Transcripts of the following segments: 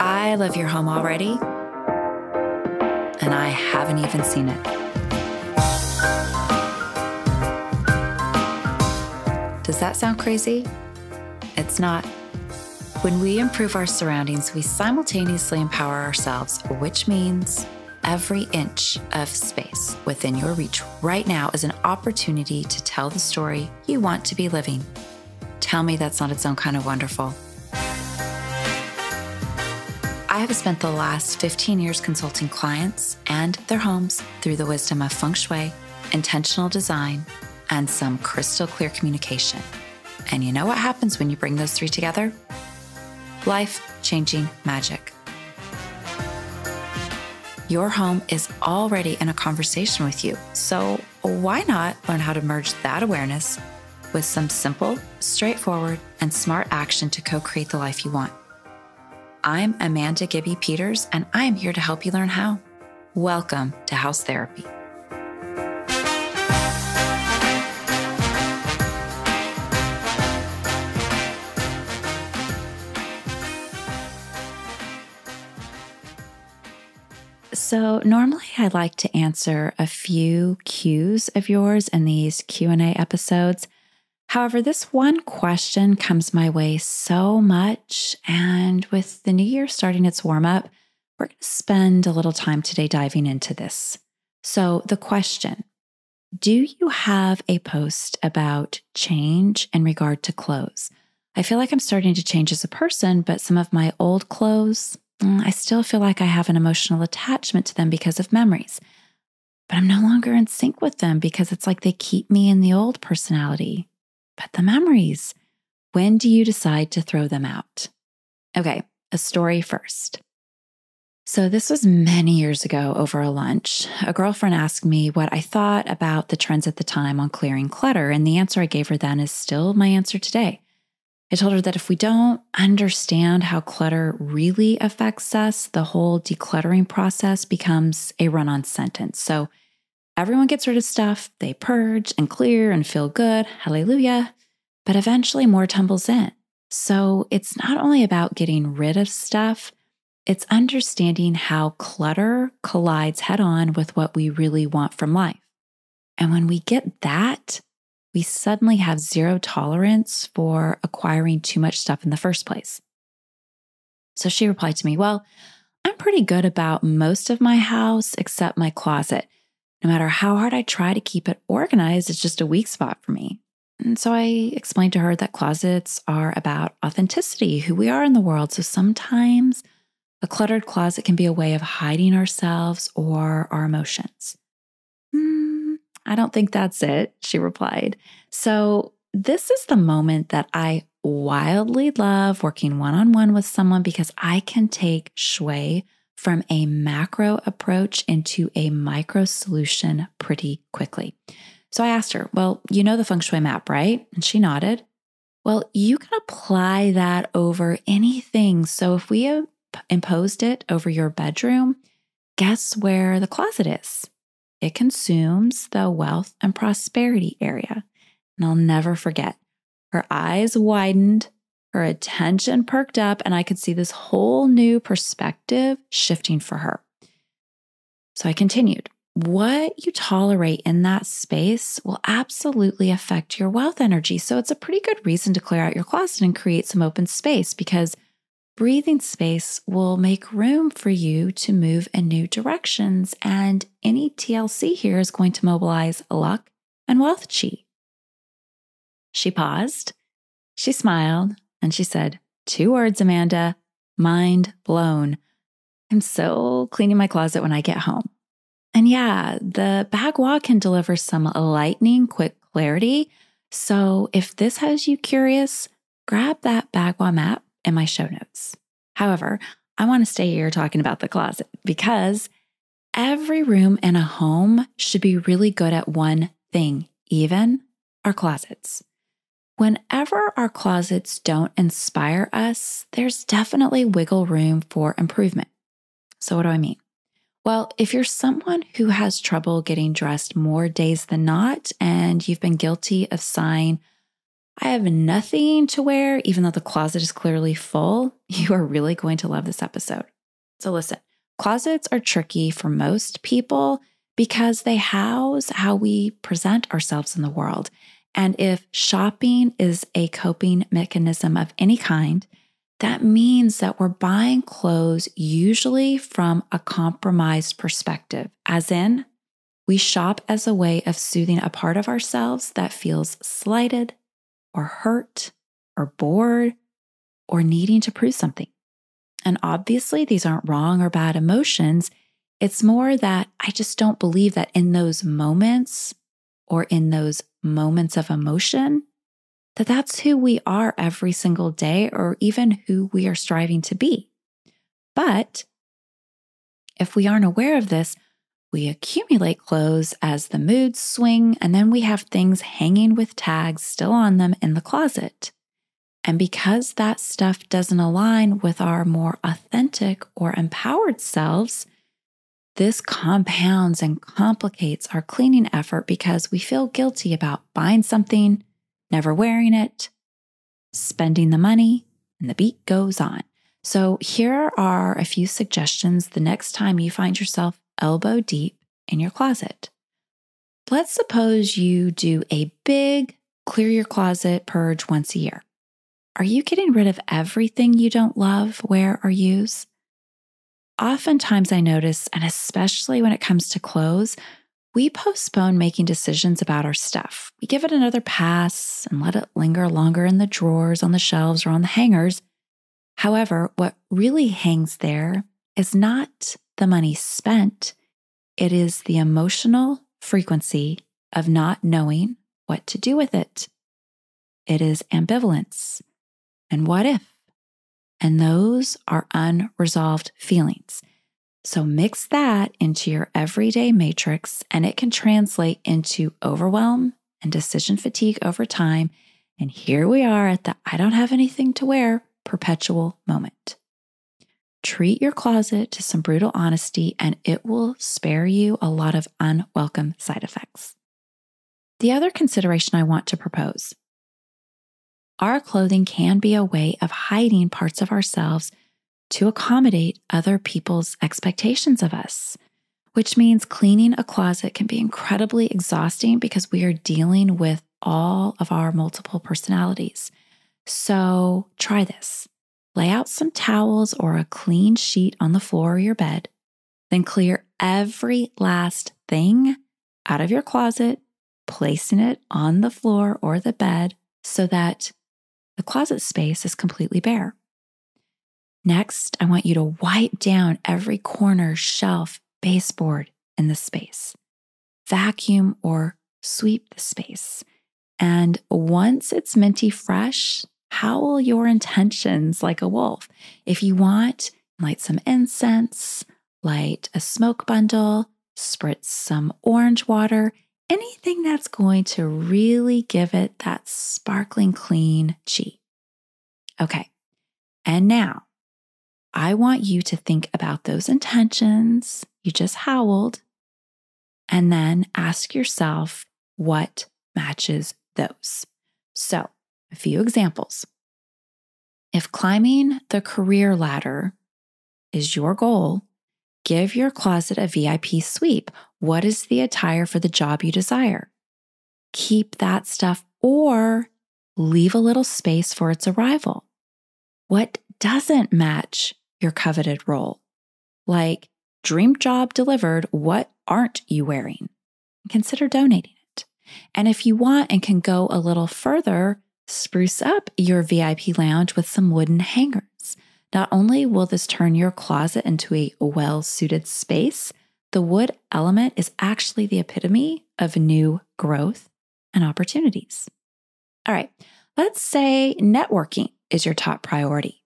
I love your home already, and I haven't even seen it. Does that sound crazy? It's not. When we improve our surroundings, we simultaneously empower ourselves, which means every inch of space within your reach right now is an opportunity to tell the story you want to be living. Tell me that's not its own kind of wonderful. I have spent the last 15 years consulting clients and their homes through the wisdom of feng shui, intentional design, and some crystal clear communication. And you know what happens when you bring those three together? Life-changing magic. Your home is already in a conversation with you, so why not learn how to merge that awareness with some simple, straightforward, and smart action to co-create the life you want? I'm Amanda Gibby Peters, and I'm here to help you learn how. Welcome to House Therapy. So normally I like to answer a few Q's of yours in these Q&A episodes. However, this one question comes my way so much, and with the new year starting its warm-up, we're going to spend a little time today diving into this. So the question, do you have a post about change in regard to clothes? I feel like I'm starting to change as a person, but some of my old clothes, I still feel like I have an emotional attachment to them because of memories. But I'm no longer in sync with them because it's like they keep me in the old personality. But the memories, when do you decide to throw them out? Okay, a story first. So this was many years ago over a lunch. A girlfriend asked me what I thought about the trends at the time on clearing clutter, and the answer I gave her then is still my answer today. I told her that if we don't understand how clutter really affects us, the whole decluttering process becomes a run-on sentence. So everyone gets rid of stuff, they purge and clear and feel good, hallelujah, but eventually more tumbles in. So it's not only about getting rid of stuff, it's understanding how clutter collides head-on with what we really want from life. And when we get that, we suddenly have zero tolerance for acquiring too much stuff in the first place. So she replied to me, well, I'm pretty good about most of my house except my closet. No matter how hard I try to keep it organized, it's just a weak spot for me. And so I explained to her that closets are about authenticity, who we are in the world. So sometimes a cluttered closet can be a way of hiding ourselves or our emotions. I don't think that's it, she replied. So this is the moment that I wildly love working one-on-one with someone because I can take shui from a macro approach into a micro solution pretty quickly. So I asked her, well, you know the feng shui map, right? And she nodded. Well, you can apply that over anything. So if we imposed it over your bedroom, guess where the closet is? It consumes the wealth and prosperity area. And I'll never forget. Her eyes widened, her attention perked up, and I could see this whole new perspective shifting for her. So I continued. What you tolerate in that space will absolutely affect your wealth energy. So it's a pretty good reason to clear out your closet and create some open space because breathing space will make room for you to move in new directions, and any TLC here is going to mobilize luck and wealth chi. She paused, she smiled, and she said, 2 words, Amanda, mind blown. I'm so cleaning my closet when I get home. And yeah, the bagua can deliver some lightning quick clarity. So if this has you curious, grab that bagua map in my show notes. However, I want to stay here talking about the closet because every room in a home should be really good at one thing, even our closets. Whenever our closets don't inspire us, there's definitely wiggle room for improvement. So what do I mean? Well, if you're someone who has trouble getting dressed more days than not, and you've been guilty of sighing, I have nothing to wear, even though the closet is clearly full, you are really going to love this episode. So listen, closets are tricky for most people because they house how we present ourselves in the world. And if shopping is a coping mechanism of any kind, that means that we're buying clothes usually from a compromised perspective, as in, we shop as a way of soothing a part of ourselves that feels slighted or hurt or bored or needing to prove something. And obviously, these aren't wrong or bad emotions. It's more that I just don't believe that in those moments or in those moments of emotion, that's who we are every single day or even who we are striving to be. But if we aren't aware of this, we accumulate clothes as the moods swing, and then we have things hanging with tags still on them in the closet. And because that stuff doesn't align with our more authentic or empowered selves, this compounds and complicates our cleaning effort because we feel guilty about buying something, never wearing it, spending the money, and the beat goes on. So here are a few suggestions the next time you find yourself elbow deep in your closet. Let's suppose you do a big clear your closet purge once a year. Are you getting rid of everything you don't love, wear, or use? Oftentimes I notice, and especially when it comes to clothes, we postpone making decisions about our stuff. We give it another pass and let it linger longer in the drawers, on the shelves, or on the hangers. However, what really hangs there is not the money spent. It is the emotional frequency of not knowing what to do with it. It is ambivalence and what if. And those are unresolved feelings. So mix that into your everyday matrix, and it can translate into overwhelm and decision fatigue over time. And here we are at the I don't have anything to wear perpetual moment. Treat your closet to some brutal honesty, and it will spare you a lot of unwelcome side effects. The other consideration I want to propose: our clothing can be a way of hiding parts of ourselves to accommodate other people's expectations of us, which means cleaning a closet can be incredibly exhausting because we are dealing with all of our multiple personalities. So try this. Lay out some towels or a clean sheet on the floor of your bed, then clear every last thing out of your closet, placing it on the floor or the bed so that the closet space is completely bare. Next, I want you to wipe down every corner, shelf, baseboard in the space. Vacuum or sweep the space. And once it's minty fresh, howl your intentions like a wolf. If you want, light some incense, light a smoke bundle, spritz some orange water, anything that's going to really give it that sparkling clean chi. Okay, and now I want you to think about those intentions you just howled, and then ask yourself what matches those. So, a few examples. If climbing the career ladder is your goal, give your closet a VIP sweep. What is the attire for the job you desire? Keep that stuff or leave a little space for its arrival. What doesn't match your coveted role? Like, dream job delivered, what aren't you wearing? Consider donating it. And if you want and can go a little further, spruce up your VIP lounge with some wooden hangers. Not only will this turn your closet into a well-suited space, the wood element is actually the epitome of new growth and opportunities. All right, let's say networking is your top priority.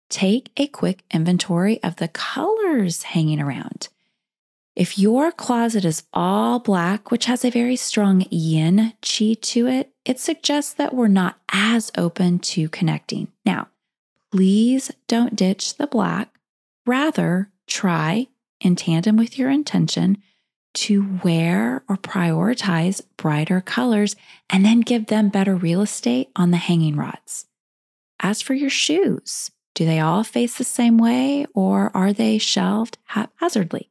Take a quick inventory of the colors hanging around. If your closet is all black, which has a very strong yin chi to it, it suggests that we're not as open to connecting. Now, please don't ditch the black. Rather, try, in tandem with your intention, to wear or prioritize brighter colors and then give them better real estate on the hanging rods. As for your shoes, do they all face the same way or are they shelved haphazardly?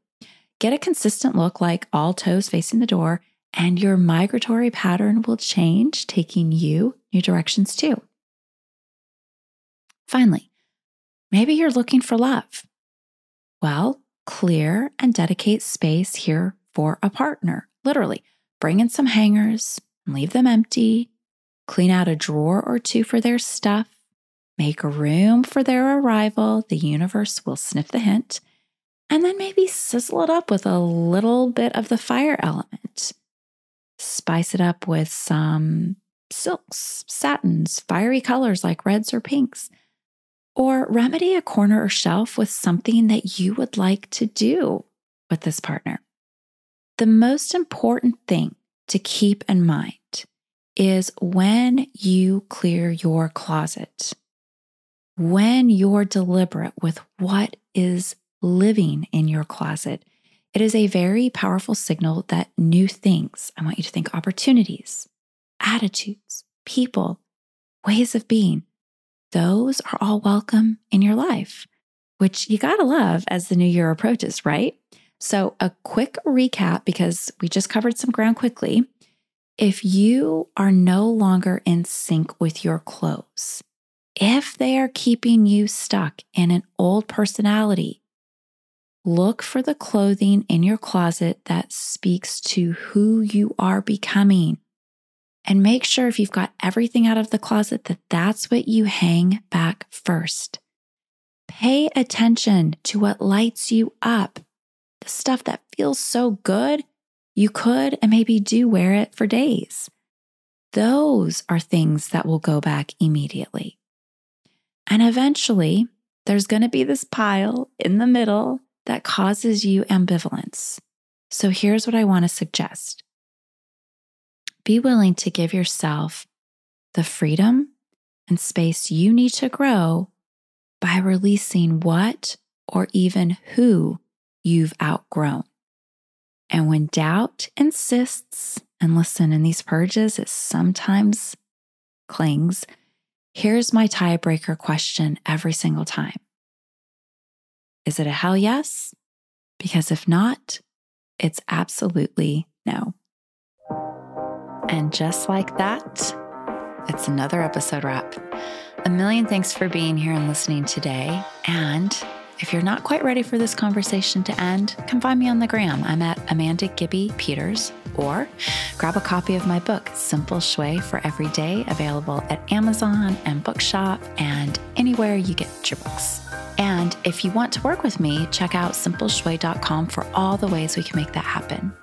Get a consistent look like all toes facing the door, and your migratory pattern will change, taking you new directions too. Finally, maybe you're looking for love. Well, clear and dedicate space here for a partner. Literally, bring in some hangers and leave them empty. Clean out a drawer or two for their stuff. Make room for their arrival. The universe will sniff the hint. And then maybe sizzle it up with a little bit of the fire element. Spice it up with some silks, satins, fiery colors like reds or pinks. Or remedy a corner or shelf with something that you would like to do with this partner. The most important thing to keep in mind is when you clear your closet, when you're deliberate with what is living in your closet, it is a very powerful signal that new things, I want you to think opportunities, attitudes, people, ways of being, those are all welcome in your life, which you gotta love as the new year approaches, right? So a quick recap, because we just covered some ground quickly. If you are no longer in sync with your clothes, if they are keeping you stuck in an old personality, look for the clothing in your closet that speaks to who you are becoming. And make sure if you've got everything out of the closet that that's what you hang back first. Pay attention to what lights you up. The stuff that feels so good, you could and maybe do wear it for days. Those are things that will go back immediately. And eventually, there's going to be this pile in the middle that causes you ambivalence. So here's what I want to suggest. Be willing to give yourself the freedom and space you need to grow by releasing what or even who you've outgrown. And when doubt insists, and listen, in these purges, it sometimes clings, here's my tiebreaker question every single time. Is it a hell yes? Because if not, it's absolutely no. And just like that, it's another episode wrap. A million thanks for being here and listening today. And if you're not quite ready for this conversation to end, come find me on the gram. I'm at Amanda Gibby Peters, or grab a copy of my book, Simple Shui for Every Day, available at Amazon and Bookshop and anywhere you get your books. And if you want to work with me, check out simpleshui.com for all the ways we can make that happen.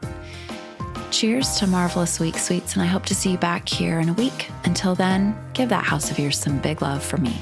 Cheers to marvelous week, sweets, and I hope to see you back here in a week. Until then, give that house of yours some big love for me.